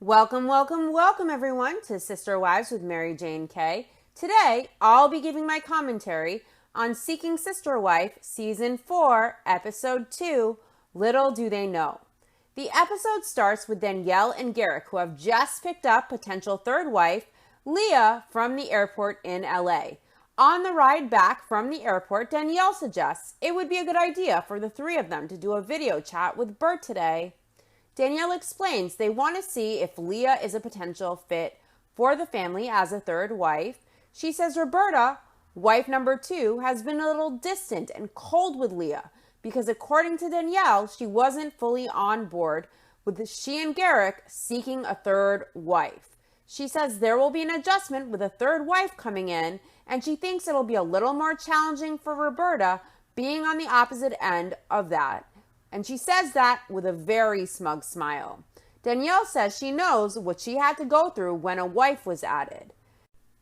Welcome, welcome, welcome everyone to Sister Wives with Mary Jane Kay. Today, I'll be giving my commentary on Seeking Sister Wife, Season 4, Episode 2, Little Do They Know. The episode starts with Danielle and Garrick, who have just picked up potential third wife, Leah, from the airport in LA. On the ride back from the airport, Danielle suggests it would be a good idea for the three of them to do a video chat with Bert today. Danielle explains they want to see if Leah is a potential fit for the family as a third wife. She says Roberta, wife number 2, has been a little distant and cold with Leah because according to Danielle, she wasn't fully on board with she and Garrick seeking a third wife. She says there will be an adjustment with a third wife coming in, and she thinks it'll be a little more challenging for Roberta being on the opposite end of that. And she says that with a very smug smile. Danielle says she knows what she had to go through when a wife was added.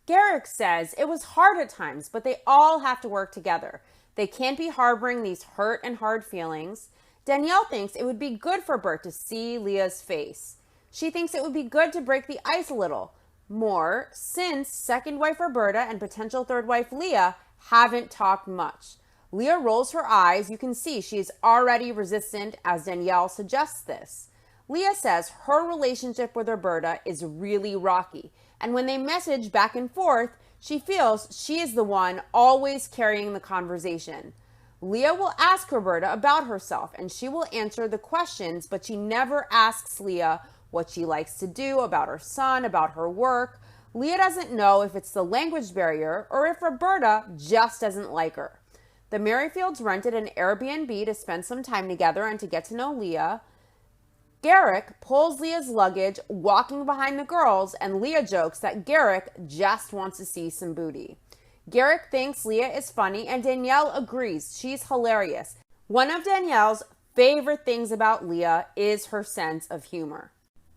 Garrick says it was hard at times, but they all have to work together. They can't be harboring these hurt and hard feelings. Danielle thinks it would be good for Bert to see Leah's face. She thinks it would be good to break the ice a little more since second wife Roberta and potential third wife Leah haven't talked much. Leah rolls her eyes. You can see she is already resistant as Danielle suggests this. Leah says her relationship with Roberta is really rocky, and when they message back and forth, she feels she is the one always carrying the conversation. Leah will ask Roberta about herself, and she will answer the questions, but she never asks Leah what she likes to do, about her son, about her work. Leah doesn't know if it's the language barrier or if Roberta just doesn't like her. The Merrifields rented an Airbnb to spend some time together and to get to know Leah. Garrick pulls Leah's luggage, walking behind the girls, and Leah jokes that Garrick just wants to see some booty. Garrick thinks Leah is funny, and Danielle agrees. She's hilarious. One of Danielle's favorite things about Leah is her sense of humor.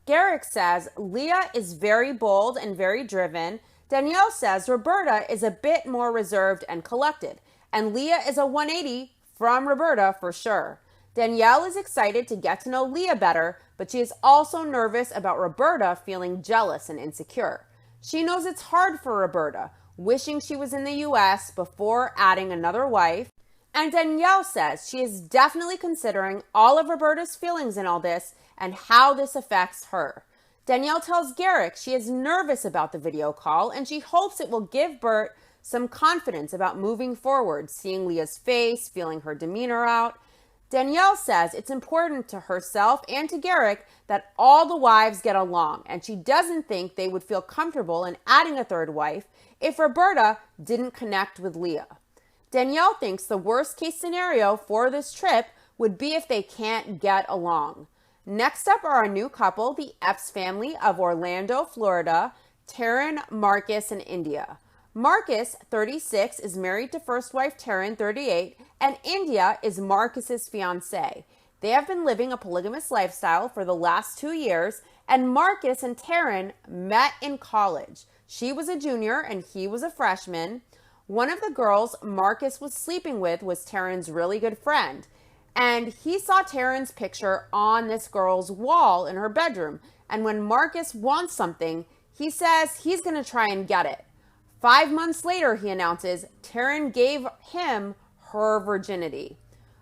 Garrick says Leah is very bold and very driven. Danielle says Roberta is a bit more reserved and collected. And Leah is a 180 from Roberta for sure. Danielle is excited to get to know Leah better, but she is also nervous about Roberta feeling jealous and insecure. She knows it's hard for Roberta, wishing she was in the US before adding another wife. And Danielle says she is definitely considering all of Roberta's feelings in all this and how this affects her. Danielle tells Garrick she is nervous about the video call and she hopes it will give Bert some confidence about moving forward, seeing Leah's face, feeling her demeanor out. Danielle says it's important to herself and to Garrick that all the wives get along, and she doesn't think they would feel comfortable in adding a third wife if Roberta didn't connect with Leah. Danielle thinks the worst case scenario for this trip would be if they can't get along. Next up are a new couple, the Epps family of Orlando, Florida, Taryn, Marcus, and India. Marcus, 36, is married to first wife Taryn, 38, and India is Marcus's fiancée. They have been living a polygamous lifestyle for the last 2 years, and Marcus and Taryn met in college. She was a junior and he was a freshman. One of the girls Marcus was sleeping with was Taryn's really good friend, and he saw Taryn's picture on this girl's wall in her bedroom, and when Marcus wants something, he says he's going to try and get it. 5 months later, he announces, Taryn gave him her virginity.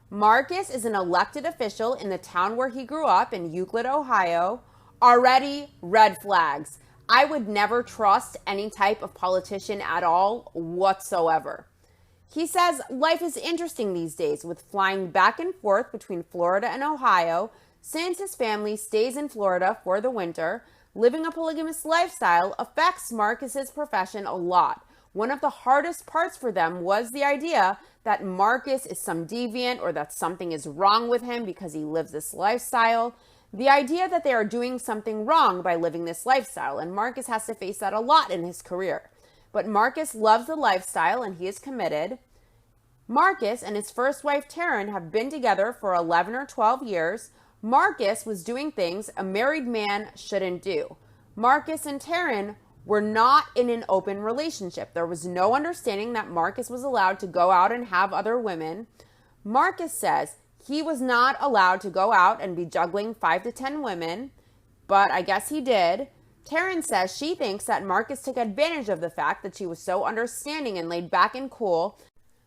Marcus is an elected official in the town where he grew up in Euclid, Ohio. Already red flags. I would never trust any type of politician at all whatsoever. He says life is interesting these days with flying back and forth between Florida and Ohio since his family stays in Florida for the winter. Living a polygamous lifestyle affects Marcus's profession a lot. One of the hardest parts for them was the idea that Marcus is some deviant or that something is wrong with him because he lives this lifestyle. The idea that they are doing something wrong by living this lifestyle, and Marcus has to face that a lot in his career. But Marcus loves the lifestyle and he is committed. Marcus and his first wife Taryn have been together for 11 or 12 years. Marcus was doing things a married man shouldn't do. Marcus and Taryn were not in an open relationship. There was no understanding that Marcus was allowed to go out and have other women. Marcus says he was not allowed to go out and be juggling 5 to 10 women. but I guess he did. Taryn says she thinks that Marcus took advantage of the fact that she was so understanding and laid back and cool,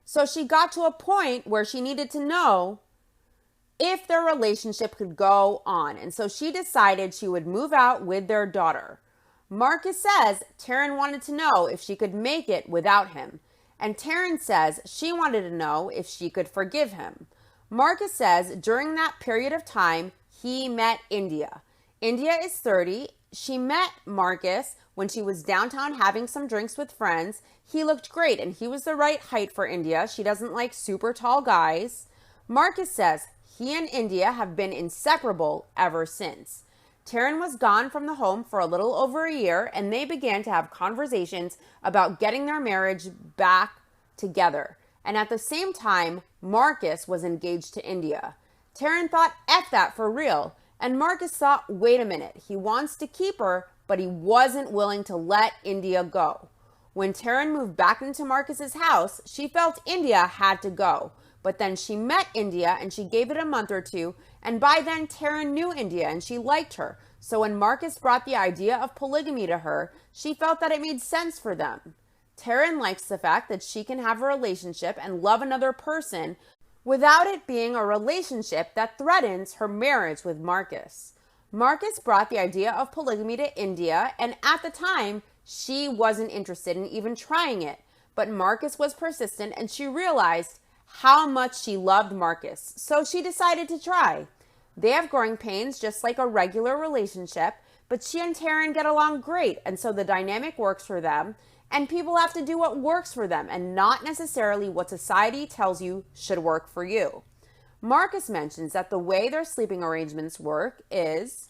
so she got to a point where she needed to know if their relationship could go on, and so she decided she would move out with their daughter. Marcus says Taryn wanted to know if she could make it without him, and Taryn says she wanted to know if she could forgive him. Marcus says during that period of time, he met India. India is 30. She met Marcus when she was downtown having some drinks with friends. He looked great and he was the right height for India. She doesn't like super tall guys. Marcus says he and India have been inseparable ever since. Taryn was gone from the home for a little over a year, and they began to have conversations about getting their marriage back together. And at the same time, Marcus was engaged to India. Taryn thought, F that for real. And Marcus thought, wait a minute, he wants to keep her, but he wasn't willing to let India go. When Taryn moved back into Marcus's house, she felt India had to go. But then she met India and she gave it a month or two, and by then Taryn knew India and she liked her. So when Marcus brought the idea of polygamy to her, she felt that it made sense for them. Taryn likes the fact that she can have a relationship and love another person without it being a relationship that threatens her marriage with Marcus. Marcus brought the idea of polygamy to India, and at the time, she wasn't interested in even trying it. But Marcus was persistent, and she realized how much she loved Marcus, so she decided to try. They have growing pains just like a regular relationship, but she and Taryn get along great, and so the dynamic works for them, and people have to do what works for them and not necessarily what society tells you should work for you. Marcus mentions that the way their sleeping arrangements work is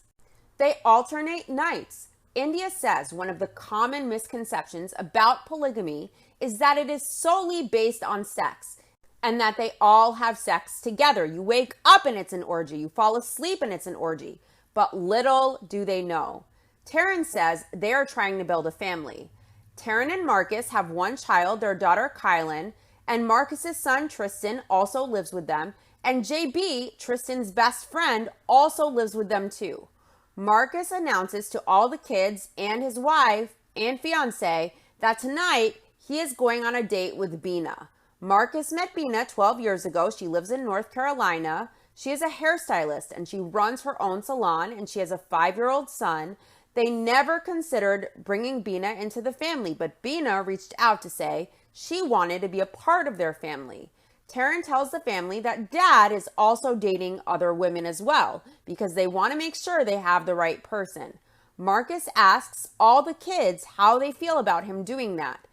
they alternate nights. India says one of the common misconceptions about polygamy is that it is solely based on sex and that they all have sex together. You wake up and it's an orgy. You fall asleep and it's an orgy. But little do they know. Taryn says they are trying to build a family. Taryn and Marcus have one child, their daughter Kylan, and Marcus's son Tristan also lives with them, and JB, Tristan's best friend, also lives with them too. Marcus announces to all the kids and his wife and fiance that tonight he is going on a date with Bina. Marcus met Bina 12 years ago. She lives in North Carolina. She is a hairstylist and she runs her own salon, and she has a 5-year-old son. They never considered bringing Bina into the family, but Bina reached out to say she wanted to be a part of their family. Taryn tells the family that dad is also dating other women as well because they want to make sure they have the right person. Marcus asks all the kids how they feel about him doing that.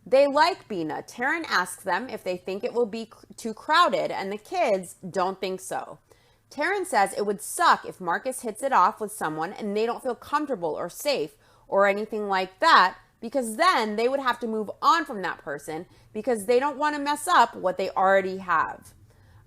They like Bina. Taryn asks them if they think it will be too crowded, and the kids don't think so. Taryn says it would suck if Marcus hits it off with someone and they don't feel comfortable or safe or anything like that, because then they would have to move on from that person because they don't want to mess up what they already have.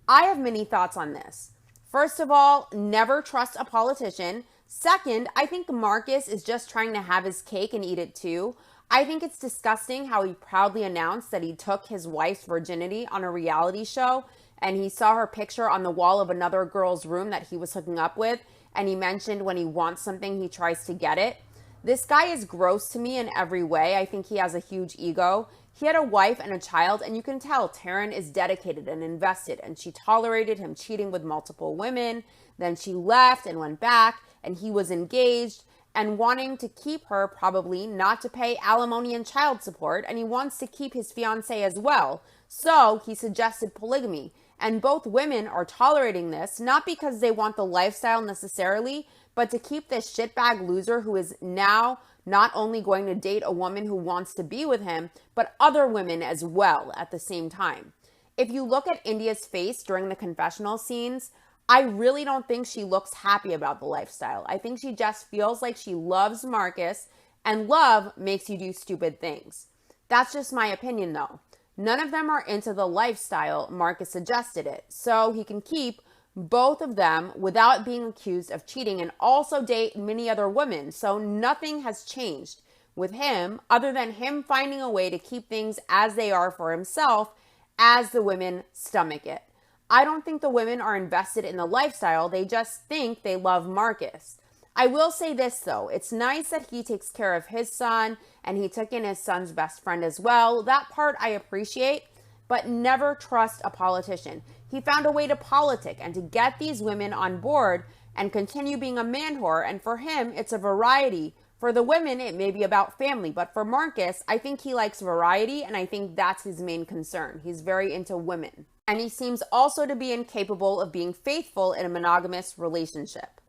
I have many thoughts on this. First of all, never trust a politician. Second, I think Marcus is just trying to have his cake and eat it too. I think it's disgusting how he proudly announced that he took his wife's virginity on a reality show, and he saw her picture on the wall of another girl's room that he was hooking up with, and he mentioned when he wants something, he tries to get it. This guy is gross to me in every way. I think he has a huge ego. He had a wife and a child, and you can tell Taryn is dedicated and invested, and she tolerated him cheating with multiple women. Then she left and went back, and he was engaged and wanting to keep her, probably not to pay alimony and child support, and he wants to keep his fiancée as well. So he suggested polygamy. And both women are tolerating this, not because they want the lifestyle necessarily, but to keep this shitbag loser who is now not only going to date a woman who wants to be with him, but other women as well at the same time. If you look at India's face during the confessional scenes, I really don't think she looks happy about the lifestyle. I think she just feels like she loves Marcus, and love makes you do stupid things. That's just my opinion though. None of them are into the lifestyle. Marcus suggested it, so he can keep both of them without being accused of cheating and also date many other women. So nothing has changed with him other than him finding a way to keep things as they are for himself as the women stomach it. I don't think the women are invested in the lifestyle. They just think they love Marcus. I will say this though, it's nice that he takes care of his son and he took in his son's best friend as well. That part I appreciate, but never trust a politician. He found a way to politic and to get these women on board and continue being a man whore. And for him, it's a variety. For the women, it may be about family. But for Marcus, I think he likes variety, and I think that's his main concern. He's very into women. And he seems also to be incapable of being faithful in a monogamous relationship.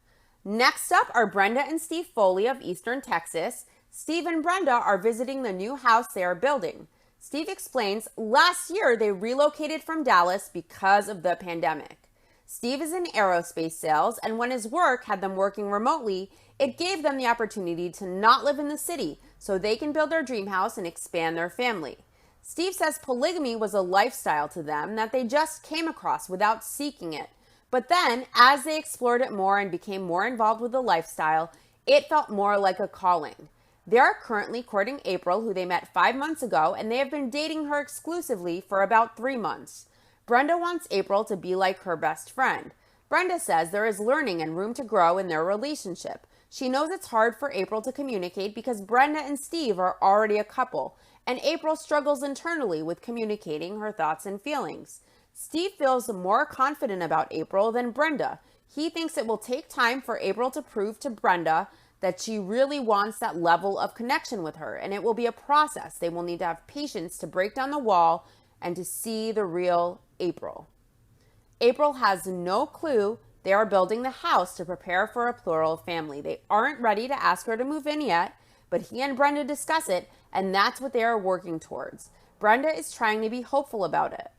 Next up are Brenda and Steve Foley of Eastern Texas. Steve and Brenda are visiting the new house they are building. Steve explains last year they relocated from Dallas because of the pandemic. Steve is in aerospace sales, and when his work had them working remotely, it gave them the opportunity to not live in the city so they can build their dream house and expand their family. Steve says polygamy was a lifestyle to them that they just came across without seeking it. But then, as they explored it more and became more involved with the lifestyle, it felt more like a calling. They are currently courting April, who they met 5 months ago, and they have been dating her exclusively for about 3 months. Brenda wants April to be like her best friend. Brenda says there is learning and room to grow in their relationship. She knows it's hard for April to communicate because Brenda and Steve are already a couple, and April struggles internally with communicating her thoughts and feelings. Steve feels more confident about April than Brenda. He thinks it will take time for April to prove to Brenda that she really wants that level of connection with her, and it will be a process. They will need to have patience to break down the wall and to see the real April. April has no clue they are building the house to prepare for a plural family. They aren't ready to ask her to move in yet, but he and Brenda discuss it, and that's what they are working towards. Brenda is trying to be hopeful about it.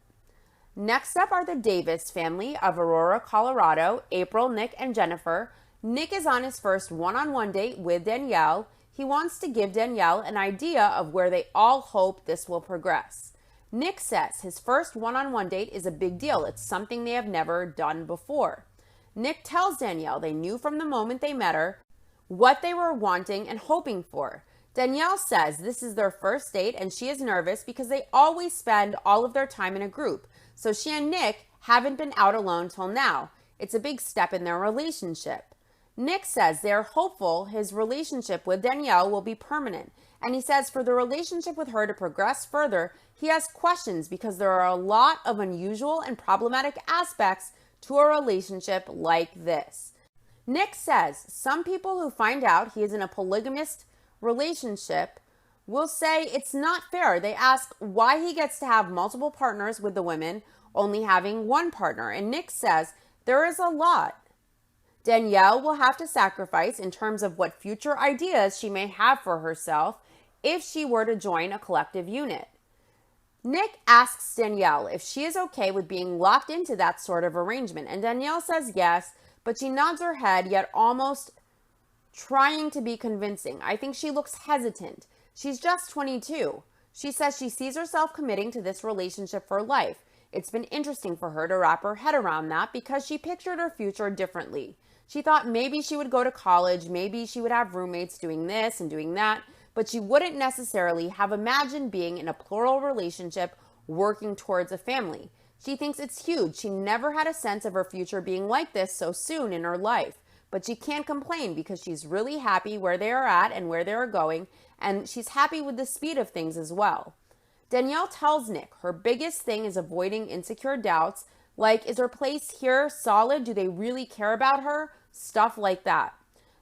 Next up are the Davis family of Aurora, Colorado, April, Nick, and Jennifer. Nick is on his first one-on-one date with Danielle. He wants to give Danielle an idea of where they all hope this will progress. Nick says his first one-on-one date is a big deal. It's something they have never done before. Nick tells Danielle they knew from the moment they met her what they were wanting and hoping for. Danielle says this is their first date and she is nervous because they always spend all of their time in a group. So she and Nick haven't been out alone till now. It's a big step in their relationship. Nick says they are hopeful his relationship with Danielle will be permanent. And he says for the relationship with her to progress further, he has questions because there are a lot of unusual and problematic aspects to a relationship like this. Nick says some people who find out he is in a polygamous relationship will say it's not fair. They ask why he gets to have multiple partners with the women, only having one partner. And Nick says there is a lot Danielle will have to sacrifice in terms of what future ideas she may have for herself if she were to join a collective unit. Nick asks Danielle if she is okay with being locked into that sort of arrangement, and Danielle says yes, but she nods her head, yet almost trying to be convincing. I think she looks hesitant. She's just 22. She says she sees herself committing to this relationship for life. It's been interesting for her to wrap her head around that because she pictured her future differently. She thought maybe she would go to college, maybe she would have roommates doing this and doing that, but she wouldn't necessarily have imagined being in a plural relationship working towards a family. She thinks it's huge. She never had a sense of her future being like this so soon in her life, but she can't complain because she's really happy where they are at and where they are going, and she's happy with the speed of things as well. Danielle tells Nick her biggest thing is avoiding insecure doubts, like, is her place here solid? Do they really care about her? Stuff like that.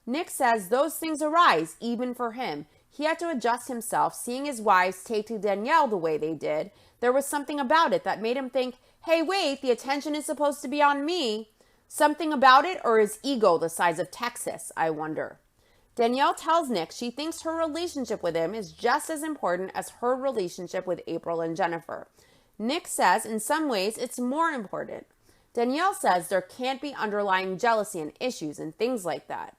Nick says those things arise even for him. He had to adjust himself, seeing his wives take to Danielle the way they did. There was something about it that made him think, hey, wait, the attention is supposed to be on me. Something about it, or is ego the size of Texas, I wonder. Danielle tells Nick she thinks her relationship with him is just as important as her relationship with April and Jennifer. Nick says in some ways it's more important. Danielle says there can't be underlying jealousy and issues and things like that.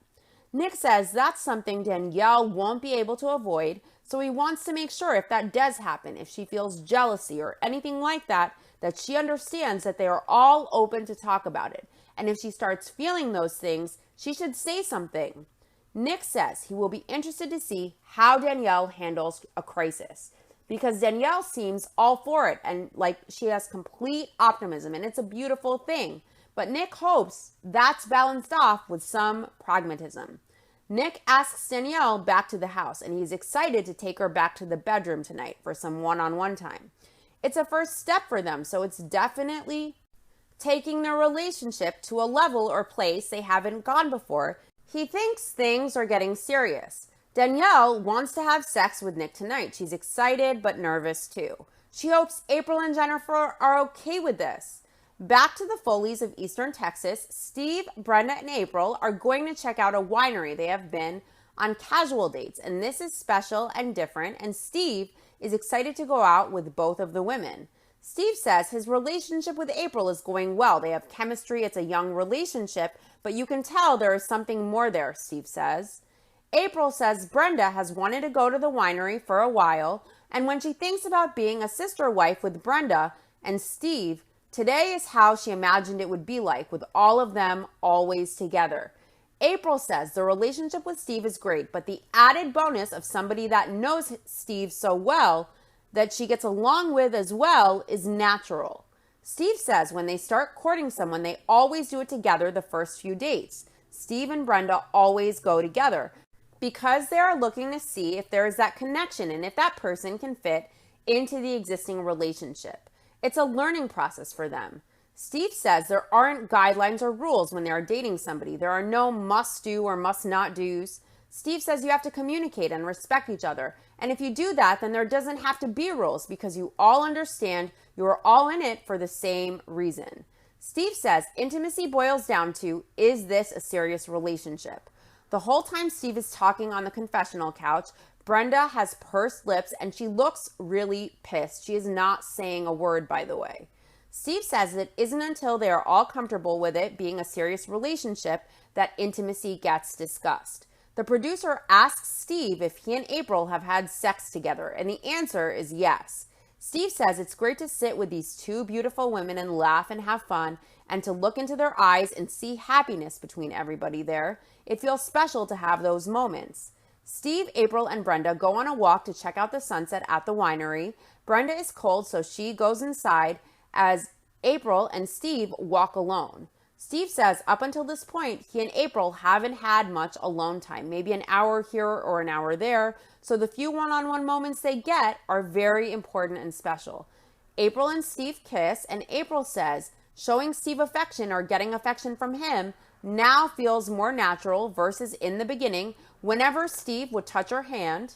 Nick says that's something Danielle won't be able to avoid, so he wants to make sure if that does happen, if she feels jealousy or anything like that, that she understands that they are all open to talk about it. And if she starts feeling those things, she should say something. Nick says he will be interested to see how Danielle handles a crisis, because Danielle seems all for it and like she has complete optimism, and it's a beautiful thing. But Nick hopes that's balanced off with some pragmatism. Nick asks Danielle back to the house, and he's excited to take her back to the bedroom tonight for some one-on-one time. It's a first step for them, so it's definitely taking their relationship to a level or place they haven't gone before. He thinks things are getting serious. Danielle wants to have sex with Nick tonight. She's excited but nervous too. She hopes April and Jennifer are okay with this. Back to the Foleys of Eastern Texas, Steve, Brenda, and April are going to check out a winery they have been on casual dates, and this is special and different, and Steve is excited to go out with both of the women. Steve says his relationship with April is going well. They have chemistry. It's a young relationship, but you can tell there is something more there, Steve says. April says Brenda has wanted to go to the winery for a while, and when she thinks about being a sister wife with Brenda and Steve, today is how she imagined it would be like, with all of them always together. April says the relationship with Steve is great, but the added bonus of somebody that knows Steve so well that she gets along with as well is natural. Steve says when they start courting someone, they always do it together the first few dates. Steve and Brenda always go together because they are looking to see if there is that connection and if that person can fit into the existing relationship. It's a learning process for them. Steve says there aren't guidelines or rules when they are dating somebody. There are no must do or must not do's. Steve says you have to communicate and respect each other. And if you do that, then there doesn't have to be rules because you all understand you are all in it for the same reason. Steve says intimacy boils down to, is this a serious relationship? The whole time Steve is talking on the confessional couch, Brenda has pursed lips and she looks really pissed. She is not saying a word, by the way. Steve says it isn't until they are all comfortable with it being a serious relationship that intimacy gets discussed. The producer asks Steve if he and April have had sex together, and the answer is yes. Steve says it's great to sit with these two beautiful women and laugh and have fun and to look into their eyes and see happiness between everybody there. It feels special to have those moments. Steve, April, and Brenda go on a walk to check out the sunset at the winery. Brenda is cold, so she goes inside as April and Steve walk alone. Steve says up until this point, he and April haven't had much alone time, maybe an hour here or an hour there, so the few one-on-one moments they get are very important and special. April and Steve kiss, and April says showing Steve affection or getting affection from him now feels more natural versus in the beginning. Whenever Steve would touch her hand,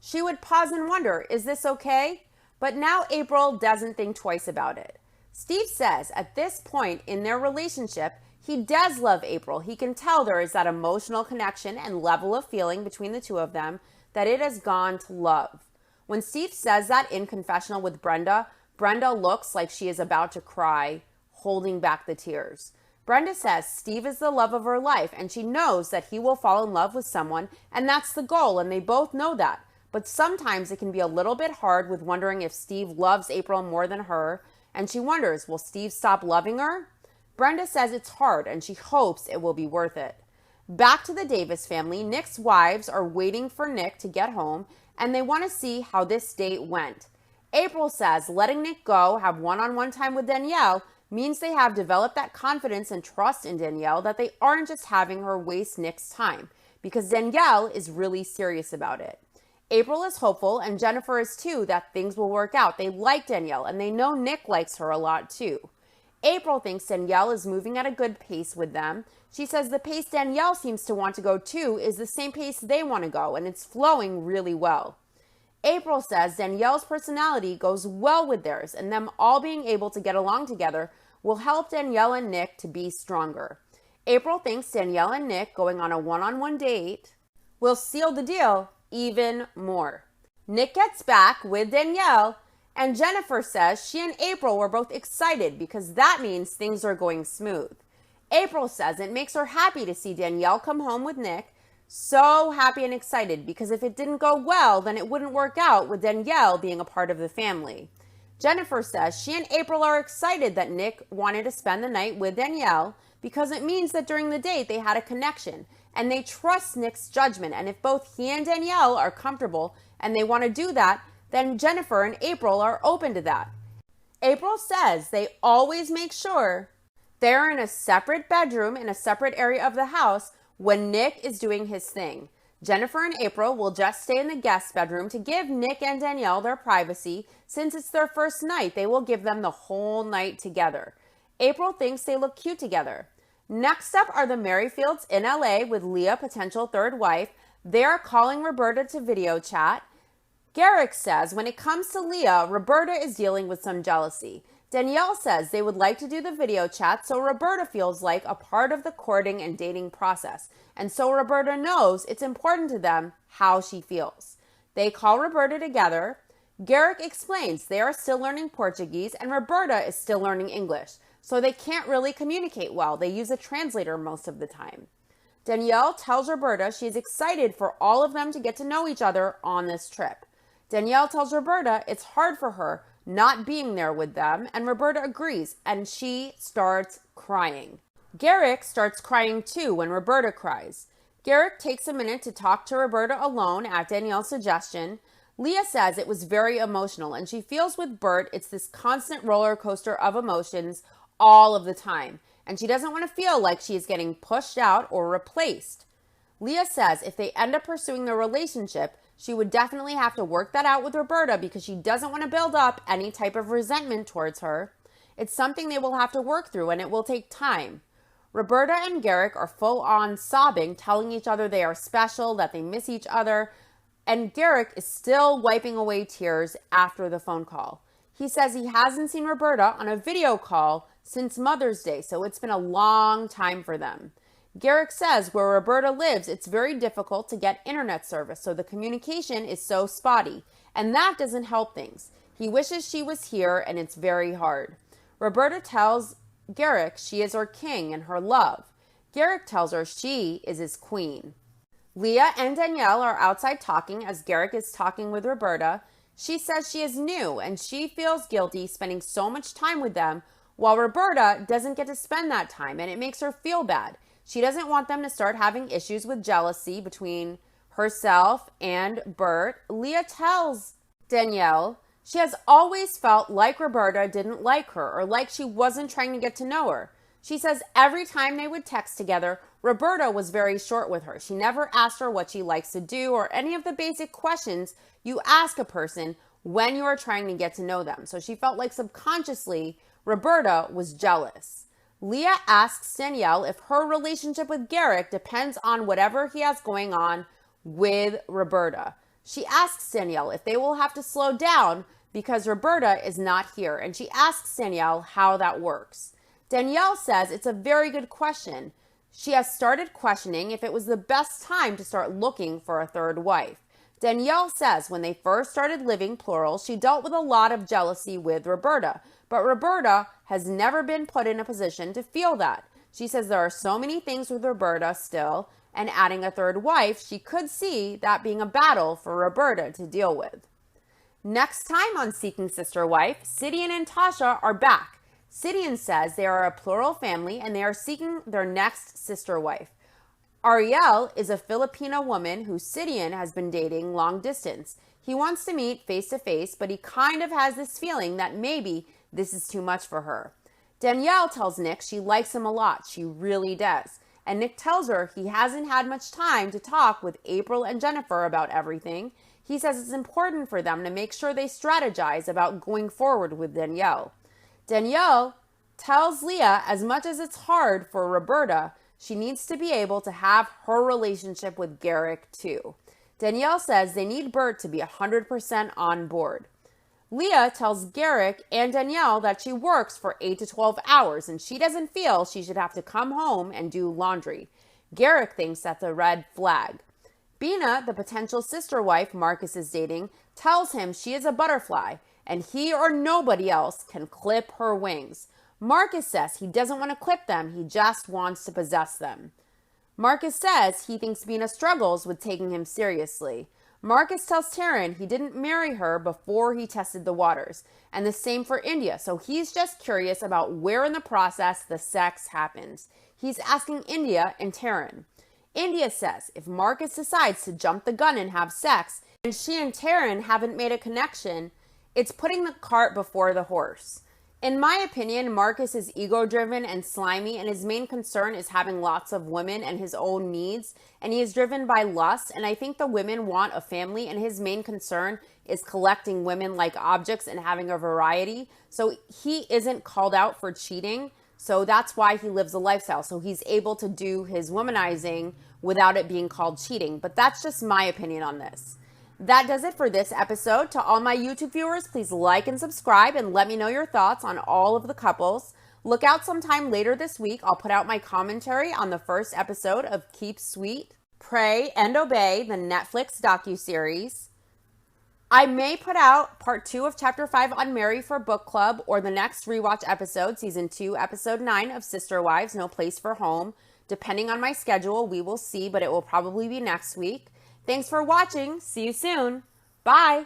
she would pause and wonder, is this okay? But now April doesn't think twice about it. Steve says at this point in their relationship, he does love April. He can tell there is that emotional connection and level of feeling between the two of them that it has gone to love. When Steve says that in confessional with Brenda, Brenda looks like she is about to cry, holding back the tears. Brenda says Steve is the love of her life, and she knows that he will fall in love with someone, and that's the goal, and they both know that. But sometimes it can be a little bit hard with wondering if Steve loves April more than her, and she wonders, will Steve stop loving her? Brenda says it's hard, and she hopes it will be worth it. Back to the Davis family, Nick's wives are waiting for Nick to get home, and they want to see how this date went. April says letting Nick go have one-on-one time with Danielle means they have developed that confidence and trust in Danielle that they aren't just having her waste Nick's time, because Danielle is really serious about it. April is hopeful, and Jennifer is too, that things will work out. They like Danielle, and they know Nick likes her a lot too. April thinks Danielle is moving at a good pace with them. She says the pace Danielle seems to want to go too is the same pace they want to go, and it's flowing really well. April says Danielle's personality goes well with theirs, and them all being able to get along together will help Danielle and Nick to be stronger. April thinks Danielle and Nick going on a one-on-one date will seal the deal even more. Nick gets back with Danielle, and Jennifer says she and April were both excited because that means things are going smooth. April says it makes her happy to see Danielle come home with Nick, so happy and excited because if it didn't go well, then it wouldn't work out with Danielle being a part of the family. Jennifer says she and April are excited that Nick wanted to spend the night with Danielle because it means that during the date they had a connection and they trust Nick's judgment. And if both he and Danielle are comfortable and they want to do that, then Jennifer and April are open to that. April says they always make sure they're in a separate bedroom in a separate area of the house when Nick is doing his thing. Jennifer and April will just stay in the guest bedroom to give Nick and Danielle their privacy. Since it's their first night, they will give them the whole night together. April thinks they look cute together. Next up are the Merrifields in LA with Leah, potential third wife. They are calling Roberta to video chat. Garrick says when it comes to Leah, Roberta is dealing with some jealousy. Danielle says they would like to do the video chat so Roberta feels like a part of the courting and dating process, and so Roberta knows it's important to them how she feels. They call Roberta together. Garrick explains they are still learning Portuguese and Roberta is still learning English, so they can't really communicate well. They use a translator most of the time. Danielle tells Roberta she is excited for all of them to get to know each other on this trip. Danielle tells Roberta it's hard for her not being there with them, and Roberta agrees, and she starts crying. Garrick starts crying too when Roberta cries. Garrick takes a minute to talk to Roberta alone at Danielle's suggestion. Leah says it was very emotional, and she feels with Bert it's this constant roller coaster of emotions all of the time, and she doesn't want to feel like she is getting pushed out or replaced. Leah says if they end up pursuing their relationship, she would definitely have to work that out with Roberta because she doesn't want to build up any type of resentment towards her. It's something they will have to work through, and it will take time. Roberta and Garrick are full on sobbing, telling each other they are special, that they miss each other, and Garrick is still wiping away tears after the phone call. He says he hasn't seen Roberta on a video call since Mother's Day, so it's been a long time for them. Garrick says where Roberta lives, it's very difficult to get internet service, so the communication is so spotty, and that doesn't help things. He wishes she was here, and it's very hard. Roberta tells Garrick she is her king and her love. Garrick tells her she is his queen. Leah and Danielle are outside talking as Garrick is talking with Roberta. She says she is new, and she feels guilty spending so much time with them, while Roberta doesn't get to spend that time, and it makes her feel bad. She doesn't want them to start having issues with jealousy between herself and Bert. Leah tells Danielle she has always felt like Roberta didn't like her or like she wasn't trying to get to know her. She says every time they would text together, Roberta was very short with her. She never asked her what she likes to do or any of the basic questions you ask a person when you are trying to get to know them. So she felt like subconsciously Roberta was jealous. Leah asks Danielle if her relationship with Garrick depends on whatever he has going on with Roberta. She asks Danielle if they will have to slow down because Roberta is not here, and she asks Danielle how that works. Danielle says it's a very good question. She has started questioning if it was the best time to start looking for a third wife. Danielle says when they first started living, plural, she dealt with a lot of jealousy with Roberta, but Roberta has never been put in a position to feel that. She says there are so many things with Roberta still, and adding a third wife, she could see that being a battle for Roberta to deal with. Next time on Seeking Sister Wife, Sidian and Tasha are back. Sidian says they are a plural family and they are seeking their next sister wife. Ariel is a Filipina woman who Sidian has been dating long distance. He wants to meet face to face, but he kind of has this feeling that maybe this is too much for her. Danielle tells Nick she likes him a lot. She really does. And Nick tells her he hasn't had much time to talk with April and Jennifer about everything. He says it's important for them to make sure they strategize about going forward with Danielle. Danielle tells Leah as much as it's hard for Roberta, she needs to be able to have her relationship with Garrick too. Danielle says they need Bert to be 100% on board. Leah tells Garrick and Danielle that she works for 8 to 12 hours and she doesn't feel she should have to come home and do laundry. Garrick thinks that's a red flag. Bina, the potential sister wife Marcus is dating, tells him she is a butterfly and he or nobody else can clip her wings. Marcus says he doesn't want to clip them, he just wants to possess them. Marcus says he thinks Bina struggles with taking him seriously. Marcus tells Taryn he didn't marry her before he tested the waters, and the same for India, so he's just curious about where in the process the sex happens. He's asking India and Taryn. India says if Marcus decides to jump the gun and have sex, and she and Taryn haven't made a connection, it's putting the cart before the horse. In my opinion, Marcus is ego-driven and slimy, and his main concern is having lots of women and his own needs, and he is driven by lust, and I think the women want a family, and his main concern is collecting women like objects and having a variety. So he isn't called out for cheating, so that's why he lives a lifestyle. So he's able to do his womanizing without it being called cheating, but that's just my opinion on this. That does it for this episode. To all my YouTube viewers, please like and subscribe and let me know your thoughts on all of the couples. Look out sometime later this week. I'll put out my commentary on the first episode of Keep Sweet, Pray and Obey, the Netflix docuseries. I may put out part 2 of Chapter 5 on Mary for book club, or the next rewatch episode, Season 2, Episode 9 of Sister Wives, No Place for Home. Depending on my schedule, we will see, but it will probably be next week. Thanks for watching. See you soon. Bye.